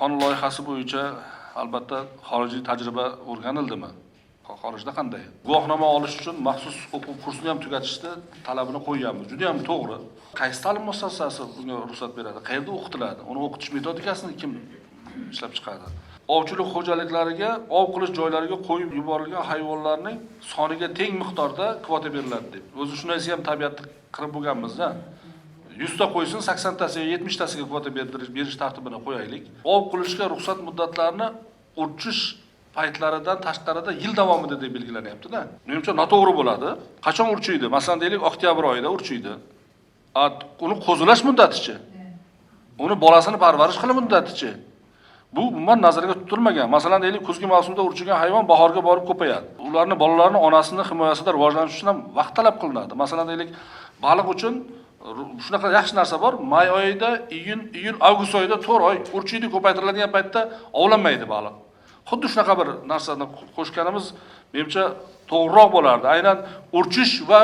qonun loyihasi bo'yicha albatta xorijiy tajriba o'rganildimi? Xorijda qanday? Guvohnoma olish uchun maxsus o'quv kursini ham tugatishni talabini qo'yganmiz. Juda ham to'g'ri. Qaysi ta'lim muassasasi bunga ruxsat beradi? Qayerda o'qitiladi? Uni o'qitish metodikasini kim ishlab chiqadi? Ovchilik xo'jaliklariga, ov qilish joylariga qo'yib yuborilgan hayvonlarning soniga teng miqdorda kvota beriladi deb. O'zi shunisi ham tabiatda qilib bo'lganmiz-da. 100 ta qo'ysin, 80 tasiga, 70 tasiga kvota berish tartibini qo'yaylik. Ov qilishga ruxsat muddatlarini uchish paytlaridan tashqarida yil davomida deb belgilanyapti-da. Menimcha noto'g'ri bo'ladi. Qachon urchiydi? Masalan, deylik, oktyabr oyida urchiydi. Uni qo'zulash muddatichi. Uni bolasini parvarish qilish muddatichi. Bu umuman nazarga tutilmagan. Masalan, deylik, kuzgi mavsumda urchigan hayvon bahorga borib ko'payadi. Ularni bolalarining onasining himoyasida rivojlanish uchun ham vaqt talab qilinadi. Masalan, deylik, baliq uchun shunaqa yaxshi narsa bor. May oyida, iyun, avgust oyida 4 oy urchiydi, ko'paytiriladigan paytda ovlanmaydi baliq. Xuddi shunaqa bir narsani qo'shganimiz menimcha to'g'riroq bo'lardi. Aynan urchish va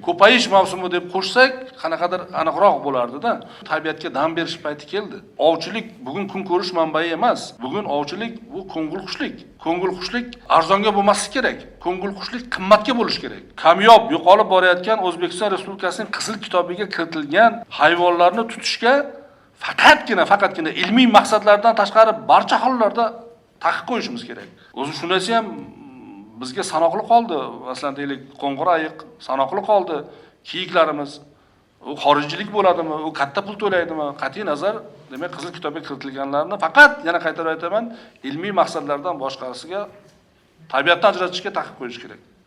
ko'payish mavsumi deb qo'shsak, qanaqadir aniqroq bo'lardi-da. Tabiatga dam berish payti keldi. Ovchilik bugun kun ko'rish manbai emas. Bugun ovchilik bu ko'ngilxushlik. Ko'ngilxushlik arzonga bo'lmasi kerak. Ko'ngilxushlik qimmatga bo'lishi kerak. Kamyob yo'qolib borayotgan O'zbekiston Respublikasining qizil kitobiga kiritilgan hayvonlarni tutishga faqatgina ilmiy maqsadlardan tashqari barcha hollarda taqiq qo'yishimiz kerak. O'zi shunisi ham bizga sanoqli qoldi. Masalan, deylik, qo'ng'ir ayiq sanoqli qoldi. Kiyiklarimiz u xorijlik bo'ladimi, u katta pul to'laydimi? Qat'iy nazar, demak, qizil kitobga kiritilganlarni faqat yana qaytarib aytaman, ilmiy maqsadlardan boshqasiga tabiatdan ajratishga taqiq qo'yish kerak.